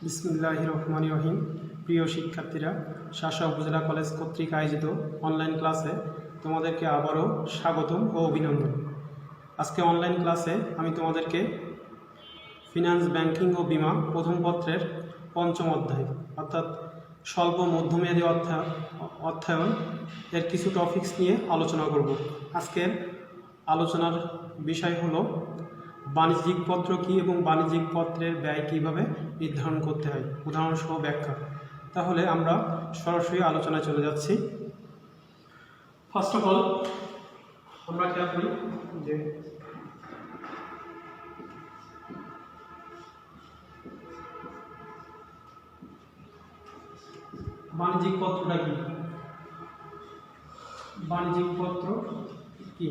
বিসমিল্লাহির রহমানির রহিম। প্রিয় শিক্ষার্থীরা, শাসা উপজেলা কলেজ কর্তৃক আয়োজিত অনলাইন ক্লাসে তোমাদেরকে আবারও স্বাগতম ও অভিনন্দন। আজকে অনলাইন ক্লাসে আমি তোমাদেরকে ফিনান্স, ব্যাংকিং ও বিমা প্রথম পত্রের পঞ্চম অধ্যায় অর্থাৎ স্বল্প মধ্যমেয়াদী অর্থায়ন এর কিছু টপিকস নিয়ে আলোচনা করব। আজকের আলোচনার বিষয় হলো বাণিজ্যিক পত্র কী এবং বাণিজ্যিক পত্রের ব্যয় কীভাবে নির্ধারণ করতে হয়, উদাহরণসহ ব্যাখ্যা। তাহলে আমরা সরাসরি আলোচনায় চলে যাচ্ছি। ফার্স্ট অফ অল আমরা খেয়াল করি যে বাণিজ্যিক পত্রটা কি। বাণিজ্যিক পত্র কি?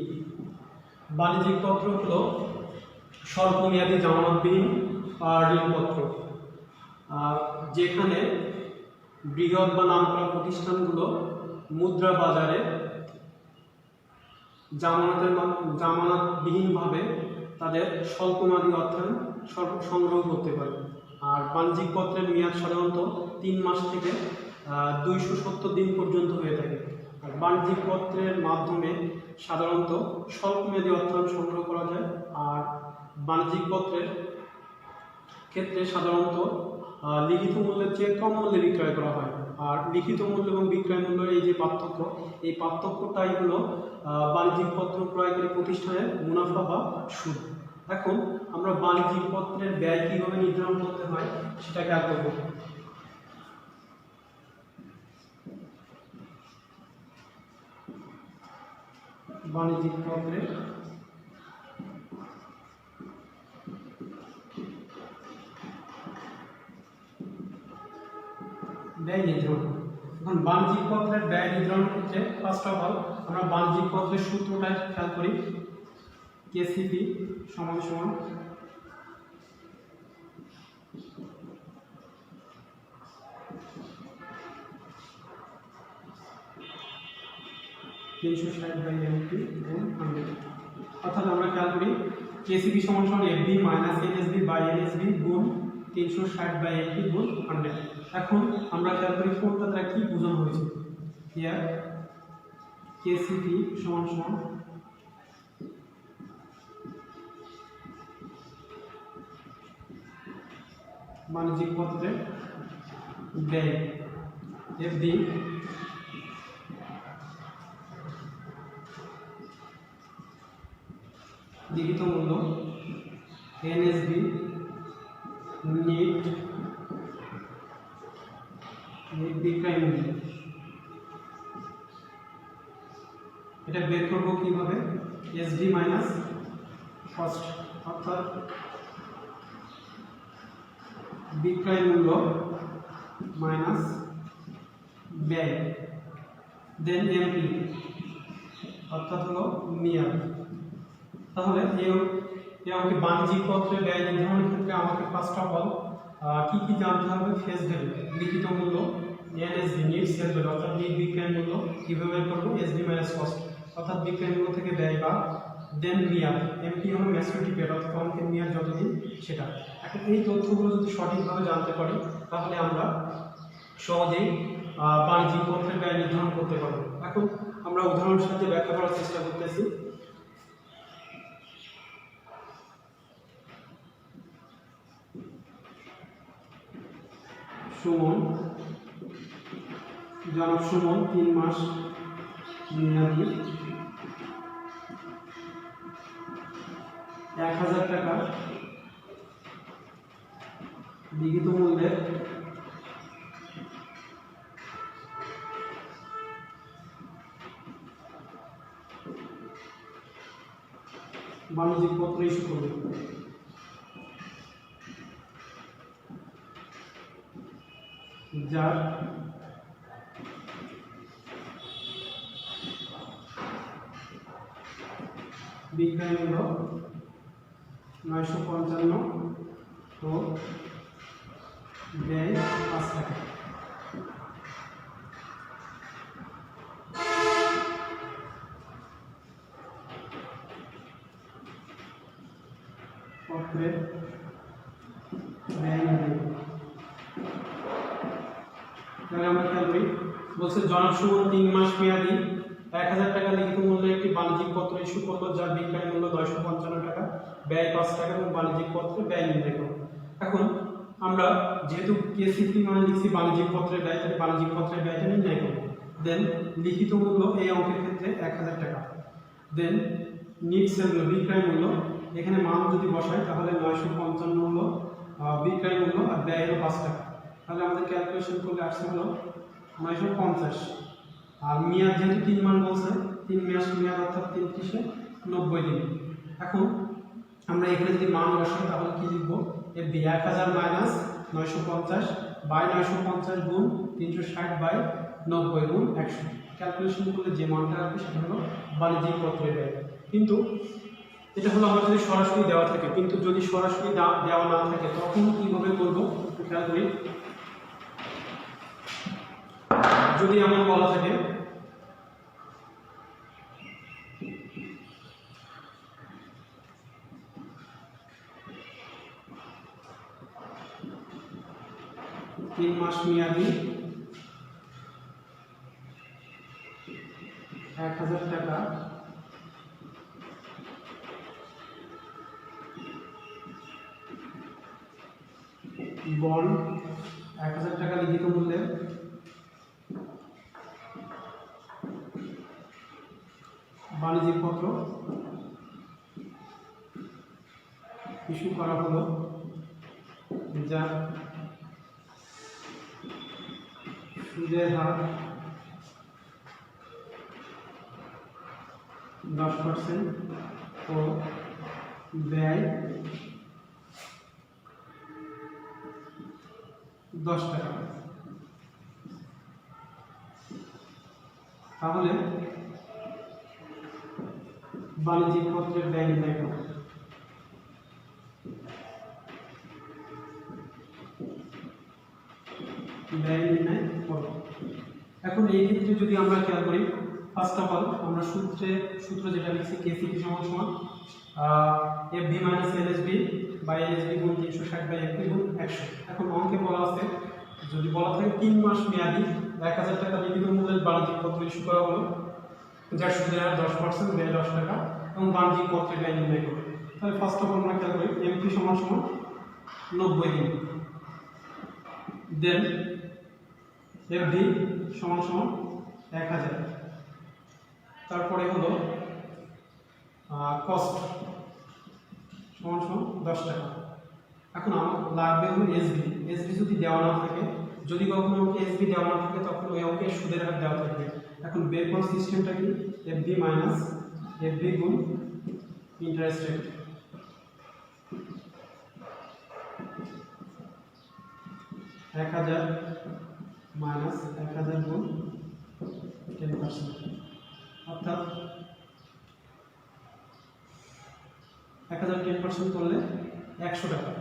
বাণিজ্যিক পত্র হলো স্বল্পমেয়াদী জামানতবিহীন ঋণপত্র, যেখানে বৃহৎ বা নামকরা প্রতিষ্ঠানগুলো মুদ্রা বাজারে জামানতবিহীনভাবে তাদের স্বল্পমেয়াদী অর্থায়ন সংগ্রহ করতে পারে। আর বাণিজ্যিক পত্রের মেয়াদ সাধারণত 3 মাস থেকে 270 দিন পর্যন্ত হয়ে থাকে। আর বাণিজ্যিক পত্রের মাধ্যমে সাধারণত স্বল্পমেয়াদী অর্থায়ন সংগ্রহ করা যায়। আর বাণিজ্যিক পত্রের ক্ষেত্রে সাধারণত লিখিত মূল্যের চেয়ে কম মূল্যে বিক্রয় করা হয়। আর লিখিত মূল্য এবং বিক্রয় মূল্যের এই যে পার্থক্য, এই পার্থক্যটাই হলো বাণিজ্যিক পত্র ক্রয়কারী প্রতিষ্ঠানের মুনাফা বা সুদ। এখন আমরা বাণিজ্যিক পত্রের ব্যয় কীভাবে নির্ধারণ করতে হয় সেটা খেয়াল করব। বাণিজ্যিক পত্রের ব্যয় নির্ধারণ। এখন বাণিজ্যিক পত্রের ব্যয় নির্ধারণ করতে ফার্স্ট অফ অল আমরা বাণিজ্যিক পত্রের সূত্রটা খেয়াল করি। কেসিপি সমান সমান অর্থাৎ আমরা খেয়াল করি কেসিপি সমান সমান FB minus NSB by NSB গুণ 360/80 গুণ 100। এখন আমরা খেয়াল করি কোনটা দ্বারা কি বোঝানো হয়েছে। হিয়ার কেসিপি সমান সমান বাণিজ্যিক পত্রের ব্যয়, এফবি লিখিত মূল্য, এনএসবি নেট বিক্রয় মূল্য। এটা বের করব কিভাবে? এসডি মাইনাস কস্ট, অর্থাৎ বিক্রয় মূল্য মাইনাস ব্যয়, দেন এমপি অর্থাৎ হলো মেয়াদ। তাহলে আমাকে বাণিজ্যিক পত্রের ব্যয় নির্ধারণের ক্ষেত্রে আমাকে ফার্স্ট অফ অল কি কি জানতে হবে? ফেস ভ্যালু, লিখিত মূল্য, এনএসবি নিট সেল ভ্যালু অর্থাৎ নিট বিক্রয় মূল্য কিভাবে বের করবো? এসডি মাইনাস কস্ট অর্থাৎ বিক্রয় মূল্য থেকে ব্যয় বা দেন মেয়াদ, এমপি হলো ম্যাচুরিটি পিরিয়ড অর্থাৎ অঙ্কের মেয়াদ যতদিন সেটা। এখন এই তথ্যগুলো যদি সঠিকভাবে জানতে পারি তাহলে আমরা সহজেই বাণিজ্যিক পত্রের ব্যয় নির্ধারণ করতে পারবো। এখন আমরা উদাহরণের সাথে ব্যাখ্যা করার চেষ্টা করতেছি। সুমন জনাব সুমন 3 মাস মেয়াদী 1000 টাকা লিখিত মূল্যের বাণিজ্যিক পত্র ইস্যু করবে। যার বিক্রয় মূল্য 955 ও ব্যয় 5 টাকা। পত্রের ব্যয় তাহলে আমরা খেয়াল করি, বলছে জনাব সুমন 3 মাস মেয়াদি 1000 টাকা লিখিত মূল্যে একটি বাণিজ্যিক পত্র ইস্যু করলো, যার বিক্রয় মূল্য 955 টাকা, ব্যয় 5 টাকা এবং বাণিজ্যিক পত্রে ব্যয় নির্ণয় করো। এখন আমরা যেহেতু কেসিপি মানে লিখছি বাণিজ্যিক পত্রের ব্যয়, তাহলে বাণিজ্যিক পত্রের ব্যয়টা নির্ণয় করব। দেন লিখিত মূল্য এই অঙ্কের ক্ষেত্রে 1000 টাকা। দেন নিট সেল বিক্রয় মূল্য, এখানে মান যদি বসাই তাহলে 955 হলো বিক্রয় মূল্য আর ব্যয় হলো 5 টাকা। তাহলে আমাদের ক্যালকুলেশন করলে আসছে হলো 950। আর মেয়াদ যেহেতু 3 মাস বলছে, 3 মাস মেয়াদ অর্থাৎ 3 90 দিন। এখন আমরা এখানে যদি মান বসাই তাহলে কি লিখবো, এফবি 1000 মাইনাস 950 বাই 950 গুণ 360 বাই 90 গুণ 100। ক্যালকুলেশন করলে যে মানটা আসবে সেটা হলো বাণিজ্যিক পত্রের ব্যয়। কিন্তু এটা হলো আমার যদি সরাসরি দেওয়া থাকে, কিন্তু যদি সরাসরি দেওয়া না থাকে তখন কিভাবে করব একটু খেয়াল করি। যদি এমন বলা থাকে তিন মাস মেয়াদি 1000 টাকা বন্ড 1000 টাকা লিখিত মূল্যে বাণিজ্যিক পত্র ইস্যু করা হলো, যা সুদের হার 10% ও ব্যয় 10 টাকা। তাহলে বাণিজ্যিক পত্রের ব্যয় নির্ণয় করব। ব্যয় নির্ণয় করব। এখন এই ক্ষেত্রে যদি আমরা খেয়াল করি, ফার্স্ট অফ অল আমরা সূত্র যেটা লিখছি কেসিপি সমান সমান FB minus LSB by LSB গুণ 360 বাই এফবি গুণ 100। এখন অঙ্কে বলা আছে, যদি বলা থাকে 3 মাস মেয়াদি 1000 টাকা লিখিত মূল্যের বাণিজ্যিক পত্র ইস্যু করা হলো, যার সুদের হার 10%, ব্যয় 10 টাকা এবং বাণিজ্যিক পত্রের ব্যয় নির্ণয় করবে। তাহলে ফার্স্ট অফ অল আমরা খেয়াল করি এমপি সমান সমান 90 দিন। দেন এফডি সমান সমান 1000। তারপরে হলো কস্ট সমান সমান 10 টাকা। এখন আমার লাগবে হলো এসবি। এসবি যদি দেওয়া না থাকে, যদি কখনো আমাকে এসবি দেওয়া না থাকে তখন ওই অঙ্কে সুদের হার দেওয়া থাকবে। এখন বের করার সিস্টেমটা কি, এফবি মাইনাস এফবি গুণ ইন্টারেস্ট রেট। মাইনাস 1000 গুণ 10%, অর্থাৎ 1000 10% করলে 100 টাকা।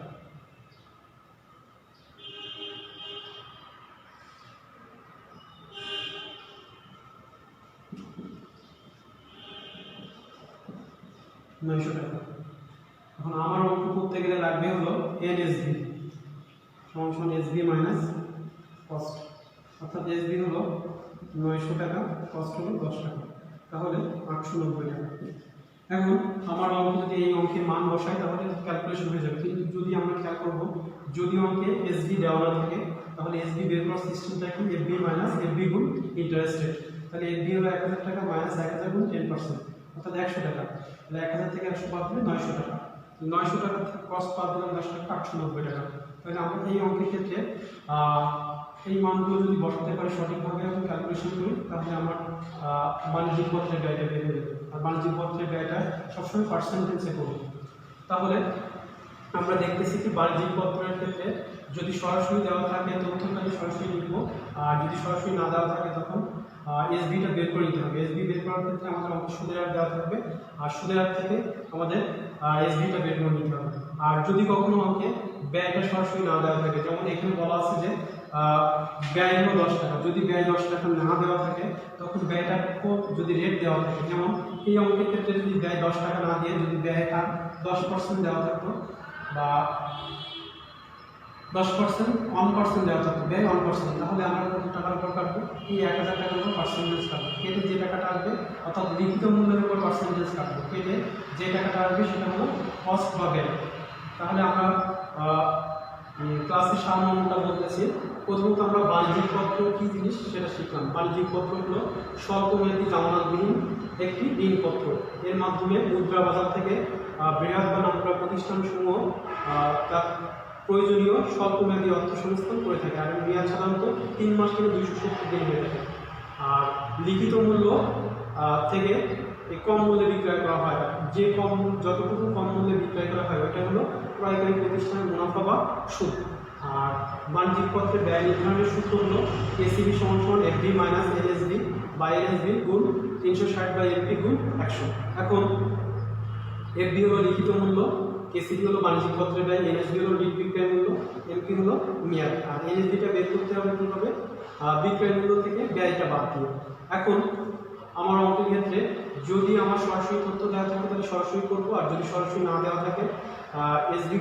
এখন আমার অঙ্ক করতে গেলে লাগবে হলো এনএসবি সমান সমান এসবি মাইনাস কস্ট, অর্থাৎ এসবি হলো 900 টাকা, কস্ট হলো 10 টাকা, তাহলে 890 টাকা। এখন আমার অঙ্ক যদি এই অঙ্কের মান বসাই তাহলে ক্যালকুলেশন হয়ে যাবে। কিন্তু যদি আমরা খেয়াল করবো, যদি অঙ্কে এসবি দেওয়া না থাকে তাহলে এসবি বের করার সিস্টেমটা কি, এফবি মাইনাস এফবি গুণ ইন্টারেস্ট রেট। তাহলে এফবি হলো 1000 টাকা মাইনাস 1000 গুণ 10%, অর্থাৎ 100 টাকা। তাহলে 1000 থেকে 100 বাদ দিলে 900 টাকা। 900 টাকা থেকে কস্ট বাদ দিলাম 10 টাকা, 890 টাকা। তাহলে আমরা এই অঙ্কের ক্ষেত্রে এই মানগুলো যদি বসাতে পারি সঠিকভাবে এবং ক্যালকুলেশন করি তাহলে আমার বাণিজ্যিক পত্রের ব্যয়টা বের হয়ে যাবে। আর বাণিজ্যিক পত্রের ব্যয়টা সবসময় পার্সেন্টেজে করব। তাহলে আমরা দেখতেছি কি বাণিজ্যিক পত্রের ক্ষেত্রে যদি সরাসরি দেওয়া থাকে তথ্যটাকে সরাসরি লিখব, আর যদি সরাসরি না দেওয়া থাকে তখন এসবিটা বের করে নিতে হবে। এসবি বের করার ক্ষেত্রে আমাদের সুদের হার দেওয়া থাকবে, আর সুদের হার থেকে আমাদের এসবিটা বের করে নিতে হবে। আর যদি কখনো আমাকে ব্যয়টা সরাসরি না দেওয়া থাকে, যেমন এখানে বলা আছে যে ব্যয় হলো 10 টাকা, যদি ব্যয় 10 টাকা না দেওয়া থাকে তখন ব্যয়টা যদি রেট দেওয়া থাকে, যেমন এই অঙ্কের ক্ষেত্রে যদি ব্যয় 10 টাকা না দিয়ে যদি ব্যয়টা 10% দেওয়া থাকতো বা 10% 1% দেওয়া থাকবে, ব্যয় 1%, তাহলে আমরা কত টাকার উপর কাটবো? এই 1000 টাকার উপর পার্সেন্টেজ কাটবো। কেটে যে টাকাটা আসবে অর্থাৎ লিখিত মূল্যের উপর পার্সেন্টেজ কাটবো, কেটে যে টাকাটা আসবে সেটা হলো কস্ট বা ব্যয়। তাহলে আমরা ক্লাসের সারমর্মটা বলতেছি। প্রথমত আমরা বাণিজ্যিক পত্র কী জিনিস সেটা শিখলাম। বাণিজ্যিক পত্র হলো স্বল্পমেয়াদী জামানতবিহীন একটি ঋণপত্র। এর মাধ্যমে মুদ্রা বাজার থেকে বৃহৎ বা নামকরা প্রতিষ্ঠানসমূহ তার প্রয়োজনীয় স্বল্পমেয়াদী অর্থ সংস্থান করে থাকে, আর মেয়াদ সাধারণত 3 মাস থেকে 270 দিন হয়ে থাকে। আর লিখিত মূল্য থেকে কম মূল্যে বিক্রয় করা হয়, যে যতটুকু কম মূল্যে বিক্রয় করা হয় ওটা হলো ক্রয়কারী প্রতিষ্ঠানের মুনাফা বা সুদ। আর বাণিজ্যিক পত্রের ব্যয় নির্ধারণের সূত্র হলো এসিবি সমান এফবি মাইনাস এনএসবি বা এনএসবি গুণ 360 বাই এফবি গুণ 100। এখন এফবি হলো লিখিত মূল্য, এসিবি হলো বাণিজ্যিক পত্রের ব্যয়, এনএসবি হলো লিড বিক্রয় মূল্য, এমপি হলো মেয়াদ। আর এনএসবিটা বের করতে হবে কীভাবে? বিক্রয় মূল্য থেকে ব্যয়টা বাদ দিয়ে। এখন আমার অঙ্কের ক্ষেত্রে যদি আমার সরাসরি তথ্য দেওয়া থাকে তাহলে সরাসরি করবো, আর যদি সরাসরি না দেওয়া থাকে এসবি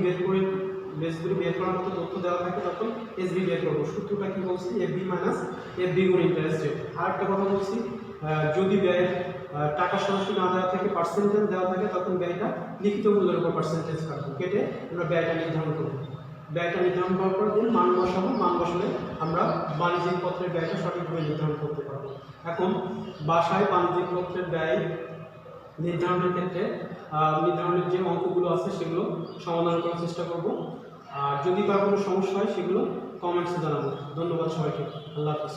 বের করার মতো তথ্য দেওয়া থাকে তখন এসবি বের করবো। সূত্রটা কি বলছি? এফবি মাইনাস এফবি গুণ ইন্টারেস্ট রেট। আর একটা কথা বলছি, যদি ব্যয়ের টাকা সরাসরি না দেওয়া থাকে পার্সেন্টেজ দেওয়া থাকে তখন ব্যয়টা লিখিত মূল্যের উপর পার্সেন্টেজ কাটবো, কেটে আমরা ব্যয়টা নির্ধারণ করবো। ব্যয়টা নির্ধারণ করার পর দিন মান বসাবো, মান বসালে আমরা বাণিজ্যিক পত্রের ব্যয়টা সঠিকভাবে নির্ধারণ করতে পারবো। এখন বাসায় বাণিজ্যিক পত্রের ব্যয় নির্ধারণের ক্ষেত্রে নির্ধারণের যে অঙ্কগুলো আছে সেগুলো সমাধান করার চেষ্টা করব। আর যদি কারো কোনো সমস্যা হয় সেগুলো কমেন্টসে জানাবো। ধন্যবাদ সবাইকে। আল্লাহ হাফিজ।